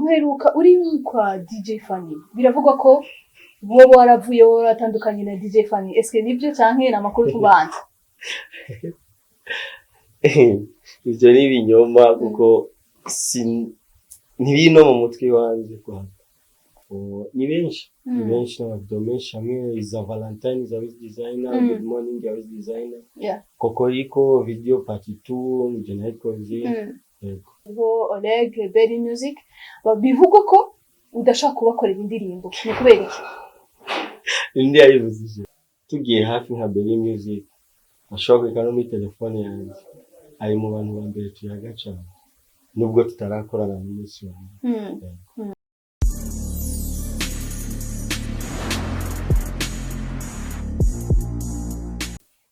nguheruka uri kwa DJ Fanny biravugwa ko wowe waravuye waratandukanye na DJ Fanny. Eske nibyo canke na makuru kubanza? Ivyo ni ibinyoma kuko ntibino mu mutwe wanje kwa. Ni benshi n'abavideo menshi hamwe iza Valentine za Wiz Designer, Good Morning ya Wiz Designer, Kokoriko video part 2 mu General Kozi. Bo Oleg Berry Music bivugwa ko udashaka kubakorera indirimbo ni kubera iki? Indi yayivuze tugiye hafi nka Berry Music ashobora kwikana muri telefone yanjye ari mu bantu ba mbere tuyagaca nubwo tutarakorana n'umunsi wa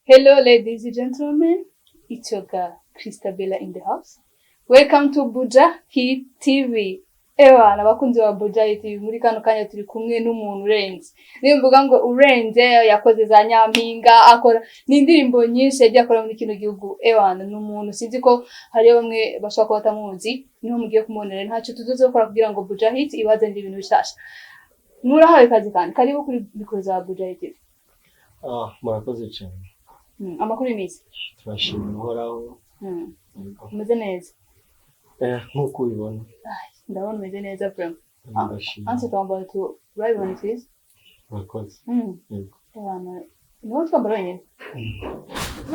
Hello ladies and gentlemen, it's your girl Christabella in the house. Welcome to Buja Hit TV. Ewa nabakunzi wa Buja Hit TV, muri kano kanya turi kumwe n'umuntu urenze. Niyo mvuga ngo urenze yakoze za Nyampinga, akora n'indirimbo nyinshi yagiye akora muri kino gihugu. Ewa ni umuntu sinzi ko hari bamwe bashaka ko batamuzi, niho mugiye kumonera ntacyo tuzoze gukora kugira ngo Buja Hit ibazanire ibintu bishasha. Murahawe kazi kandi karibu kuri bikoza Buja Hit TV. Murakoze cyane. Amakuru y'imisi turashimira uhoraho. Umeze neza? Nkuko ubibona. Ndabona umeze neza vraiment. Anse twambara tu urabibona please? Murakoze. Abana niho twambara nyine.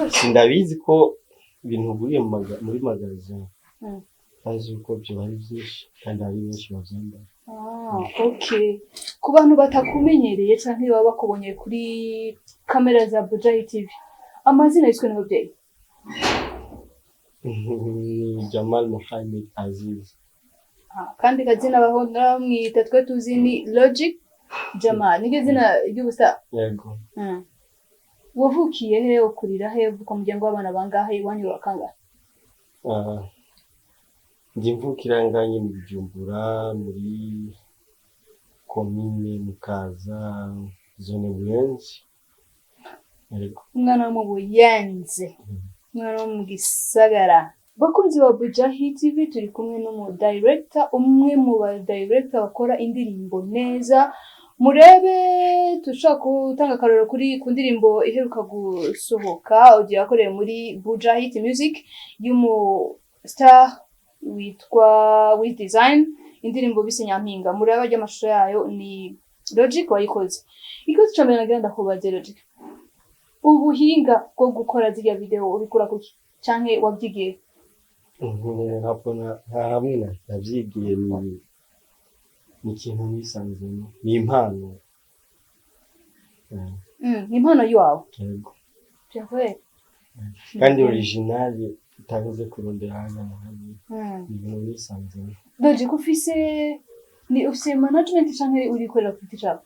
Sindabizi ko ibintu buriye muri magazine. Azi uko byo bari byinshi kandi ari benshi bavyambara. Okay. Ku bantu batakumenyereye cyangwa baba bakubonye kuri kamera za Buja Hit TV. Amazina yiswe n'ababyeyi. Jamal Mohamed Aziz. Kandi kazina bahondera mwita twe tuzi ni Logic Jamal. Nige zina ry'ubusa. Yego. Wavukiye he ukurira he uvuka mu muryango w'abana bangahe iwanyu bakanga? Ndimvukira nganye mu Bujumbura muri komine Mukaza zone Buyenzi. Umwana wo mu Buyenzi. Umwana wo mu Gisagara. Bakunzi wa Buja Hit TV turi kumwe n'umu director, umwe mu ba director bakora indirimbo neza. Murebe tushaka gutanga karoro kuri ku ndirimbo iheruka gusohoka ugiye akoreye muri Buja Hit Music y'umu star witwa Wiz Design, indirimbo bise Nyampinga. Murebe y'amashusho yayo ni Logic wayikoze. Ikoze cyane nagenda kubaza Logic. Ubuhinga bwo gukora ziriya video ubikura kuki canke wabyigiye? Hamwe navyigiye ni ikintu nisanzemo, ni impano. Ni impano yawe. Yego. Cyakwe. Kandi original utavuze kurondera hano ni ibintu nisanzemo. Logic ufise management canke uri korera ku giti cyawe?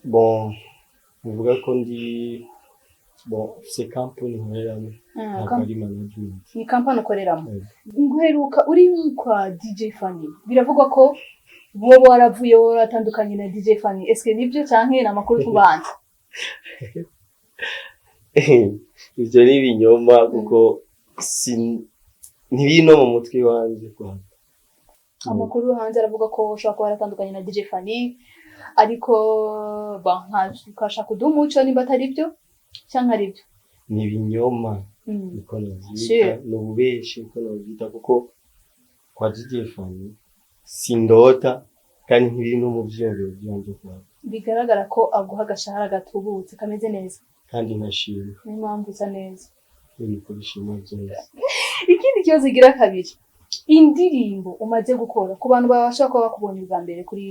Bon, uvuga ko c'est company nkoreramo. Akari management. Ni company ukoreramo. Nguheruka uri kwa DJ Fanny. Biravugwa ko wowe waravuye waratandukanye na DJ Fanny. Eske nibyo canke na makuru kubanza? Ivyo ni ibinyoma kuko ntibino mu mutwe wanje kwa. Amakuru hanze aravuga ko ushaka kuba waratandukanye na DJ Fanny ariko nkashaka kudumuca nimba atari byo cyangwa ari byo. Ni ibinyoma. Niko navyita n'ububeshi niko navyita kuko kwa DJ Fanny sindota kandi ntibiri no mu vyiyumviro byanje kwa. Bigaragara ko aguha agashahara gatubutse kameze neza kandi nashimye. Ni mpamvu isa neza. Ni kubishima byose. Ikindi kibazo igira kabiri, indirimbo umaze gukora ku bantu babashaka kuba bakubonye bwa mbere kuri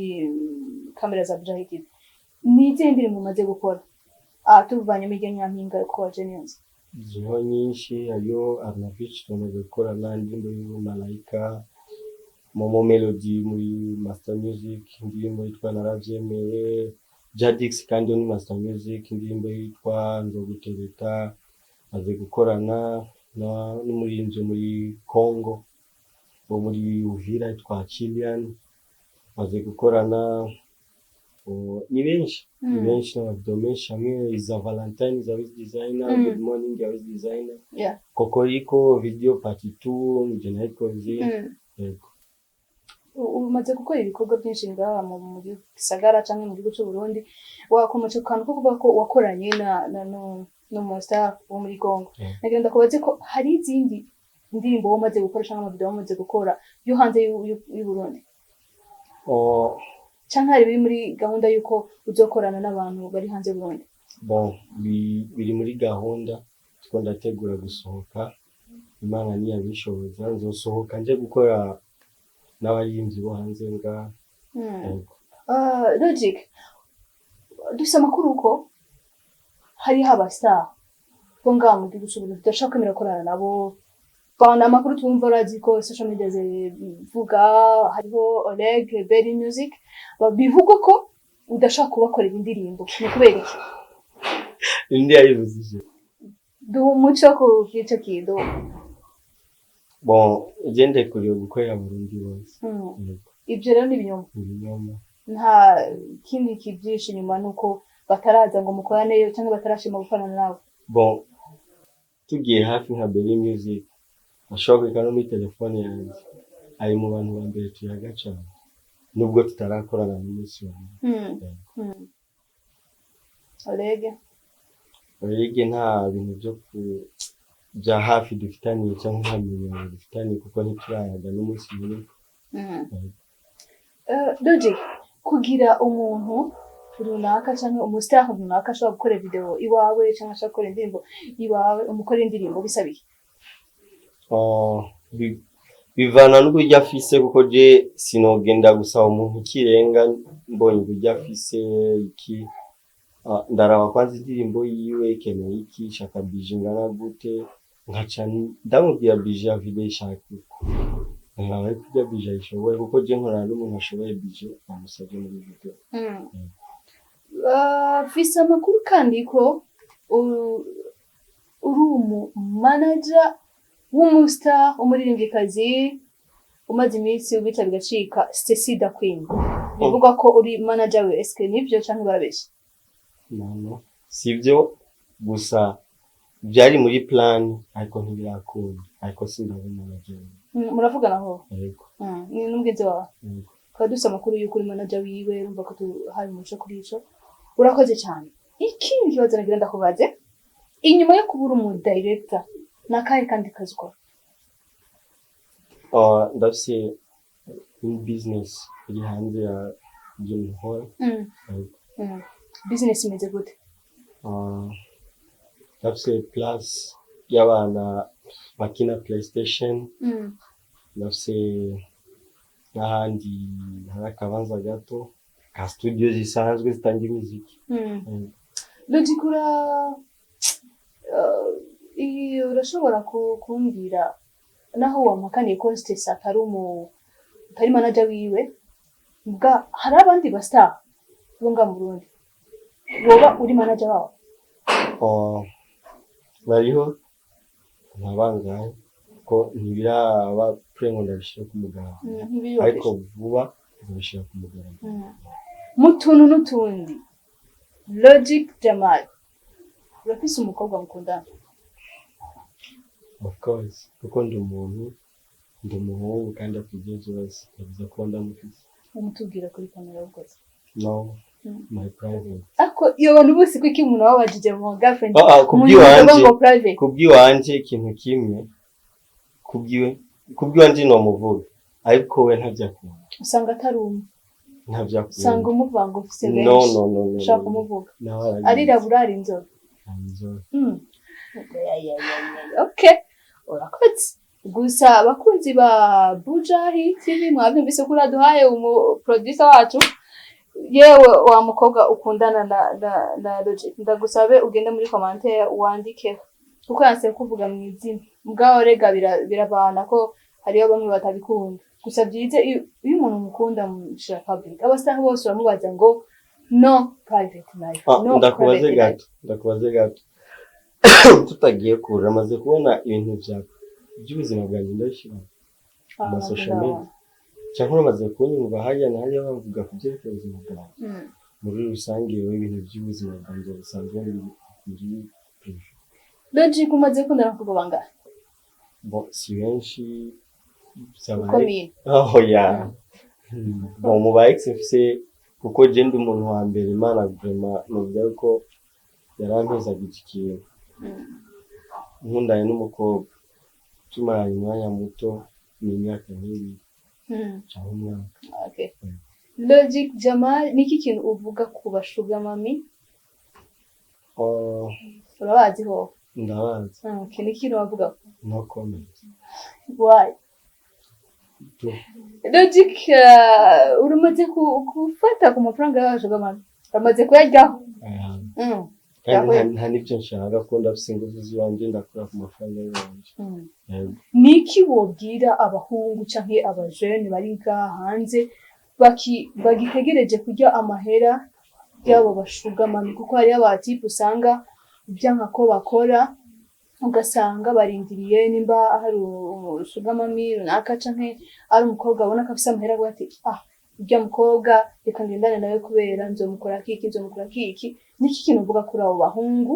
kamera za Buja Hit TV, ni izihe ndirimbo umaze gukora? Tuvanye mu Nyampinga ko wa Genius. Ziho nyinshi ayo Arnavich tumaze gukora n'indirimbo y'Malayika, Momo Melody muri Master Music, indirimbo yitwa Naravyemeye, Jadix kandi ni Master Music, indirimbo yitwa Nzogutereta, maze gukorana n'umurinzi muri Congo, bo muri Uvira yitwa Kilian, maze gukorana ni benshi n'abavideo menshi hamwe iza Valentine za Wiz Designer, Good Morning ya Wiz Designer, Kokoriko video part 2 mu General Kozi. Yego. umaze gukora ibikorwa byinshi ngaha mu gisagara cyangwa mu gihugu cy'u Burundi, wakomeje kantu ko kuvuga ko wakoranye no Monster wo muri Congo. Nagira ndakubaze ko hari izindi indirimbo wamaze gukora cyangwa amavideo wamaze gukora yo hanze y'u Burundi? Cyangwa hari biri muri gahunda yuko uzokorana n'abantu bari hanze y'u Burundi? Bon, biri muri gahunda two ndategura gusohoka, Imana niyabishoboza nzosohoka nje gukora n'abaririmbyi bo hanze ngaha. Logic, dufise amakuru ko hariho abastar bo ngaha mu gihugu cy'u Burundi tudashaka kwemera gukorana nabo. Bana amakuru twumva urazi ko social media zivuga hariho Oleg Berry Music bivuga ko udashaka kubakorera indirimbo. Ni kubera iki? Indi yayivuzije Duha umuco ku gice kido. Bon, ugende kuri gukorera Burundi bose. Ibyo rero ni ibinyoma. Nta kindi kibyinshi nyuma nuko bataraza ngo mukorane cyangwa batarashima gukorana nawe. Bon, tugiye hafi nka Berry Music ashobora kwikana muri telefone yanjye, ari mu bantu ba mbere tuyaga cyane nubwo tutarakorana n'umunsi wa Oleg nta bintu bya hafi dufitaniye cyangwa nta bintu dufitaniye kuko ntiturayaga n'umunsi umwe. Logic, kugira umuntu runaka cyangwa umustar runaka ashobora gukora video iwawe cyangwa ashobora gukora indirimbo iwawe, umukora indirimbo bisabiye? Bivana n'uburyo afise kuko je sinogenda gusaba umuntu ikirenga mbonye uburyo afise iki. Ndaraba kwanza indirimbo yiwe ikeneye iki, shaka bije ingana gute, nkaca ndamubwira bije ya video ishaka uko. Nkabaye kujya bije ayishoboye kuko je nkorana n'umuntu ashoboye bije amusabye muri video. Fise amakuru kandi ko uri manager w'umustar umuririmbyikazi umaze iminsi ubita bigacika Stacy Da Queen. Bivuga ko uri manager we, eske nibyo cyangwa barabeshya? No, sivyo gusa byari muri plan ariko ntibirakunda, ariko sindabona manager. Muravugana ho? Yego. Ni n'umugenzi wawe? Yego. Kandi dusa amakuru yuko uri manager wiwe, urumva ko hari umuco kuri ico. Urakoze cyane. Ikindi kibazo nagira ndakubaze, inyuma yo kubura umu director nakahe kandi kazi ukora? Ndafise in business iri hanze ya Jim Hall. Business imeze gute? Ndafise plus y'abana bakina PlayStation. Ndafise n'ahandi hari akabanza gato ka studio zisanzwe zitanga imiziki. Logic, urashobora kumbwira naho wampakaniye ko Stacy atari manager wiwe, mbwa hari abandi bastar bo nga mu Burundi woba uri manager wabo? Bariho ntabangaye ko ntibiraba premo ndabishira ku mugabo, ariko vuba ndabishira ku mugabo. Mu tuntu n'utundi, Logic Jamal urafise umukobwa mukundana? Of course, kuko ndi umuhungu kandi akugeze wese yavuze ko ndamufise. Umutubwira kuri kamera ukoze? No, my private. Ako iyo bantu bose ko iki umuntu wabajije mu girlfriend kubwiwanje ikintu kimwe kubwiwanje no muvuga ariko we ntavyakunda. Usanga atari umwe? Ntavyakunda. Usanga umuvanga ufise benshi? No. Ushaka kumuvuga? Arirabura ari inzobe? Inzobe. Okay, urakoze. Gusa abakunzi ba Bujahi TV mwabyumvise ko uraduhaye producer wacu, yewe wa mukobwa ukundana na Logic, ndagusabe ugende muri commentaire wandike kuko yanse kuvuga mu izina mbwaho rega birabana ko hariyo bamwe batabikunda. Gusa byize iyo umuntu mukunda mushira public, abasanga bose bamubaza ngo no private life. No, ndakubaze gato tutagiye kure amaze kubona ibintu by'ubuzima bwanjye ndashira mu social media cyangwa amaze kunyumva hariya na hariya bavuga ku byerekeye ubuzima bwanjye muri rusange ibintu by'ubuzima bwanjye bisanzwe biri Logic umaze kundana kuko bangahe? Bo si benshi Ukomeye. Oh yeah. Bon mu ba ex mfise kuko je ndi umuntu wa mbere Imana vraiment nuvuga ko yarampezaguye ikintu nkundanye n'umukobwa tumaranye umwanya muto n'imyaka nk'ibiri cyangwa umwaka. Okay. Logic Jamal niki kintu uvuga ku bashuga mami? Urabazi ho? Ndabazi. Okay, niki kintu wavuga? No comment. Why? Logic urumaze gufata ku mafaranga y'abashuga mami? Uramaze kuyaryaho? Kandi nta n'ibyo nshaka ko ndafise ingufu ziwanje ndakora ku mafaranga y'abanje. Niki wobwira abahungu canke abajene bari ngaha hanze bagitegereje kurya amahera y'abo bashuga mami kuko hari abatipe usanga byanka ko bakora ugasanga barindiriye nimba hari ushuga mami runaka canke ari umukobwa abona ko afise amahera bwati urya mukobwa reka ngendane nawe kubera nzomukora kiki niki kintu uvuga kuri abo bahungu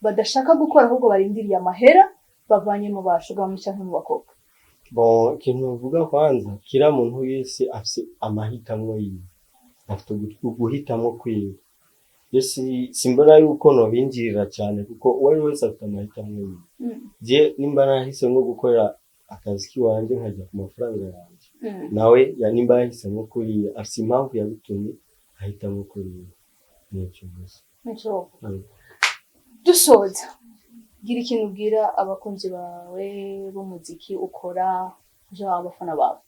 badashaka gukora ahubwo barindiriye amahera bavanye mu bashuga mami canke mu bakobwa? Bon, ikintu uvuga kwanza kila muntu wese afise amahitamwo yiwe afite guhitamo kwiwe. Simbona yuko nobinjirira cyane kuko uwari wese afite amahitamwo yiwe. Je nimba nahise nko gukorera akazi kiwanje nkajya ku mafaranga yanjye nawe nimba yahise nko kuriya afise impamvu yabitumye ahitamo kuriya n'icyo gusa. Dusoza gira ikintu ubwira abakunzi bawe b'umuziki ukora je abafana bawe.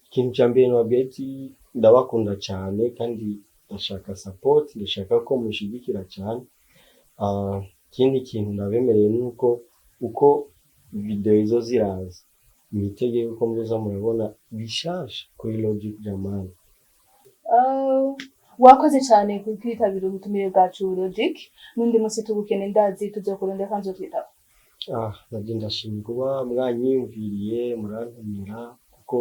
Ikintu cya mbere nababwiye ati ndabakunda cyane kandi ndashaka support, ndashaka ko mushigikira cyane. Ikindi kintu ndabemereye nuko uko video izo ziraza mwitegeye ko muza murabona bishasha kuri Logic Jamal. Wakoze cyane kwitabira ubutumire bwacu Logic, n'undi munsi tugukene ndazi tuzokurondera kandi twitaba. Nabyo ndashimye kuba mwanyiyumviriye murantumira kuko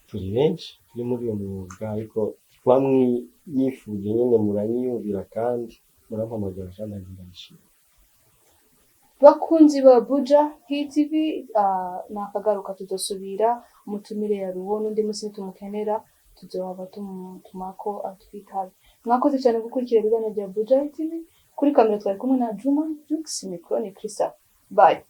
turi benshi turi muri uwo mwuga ariko kuba mwifuje nyine muranyiyumvira kandi murampamagara kandi ndabishimye. Bakunzi ba Buja Hit TV nakagaruka tuzosubira umutumire ya Ruwo n'undi munsi tumukenera tuzoba tumako atwitabe. Mwakoze cyane gukurikira ibiganiro bya Buja Hit TV. Kuri kamera twari kumwe na Juma Jux, mikro ni Krista. Bye.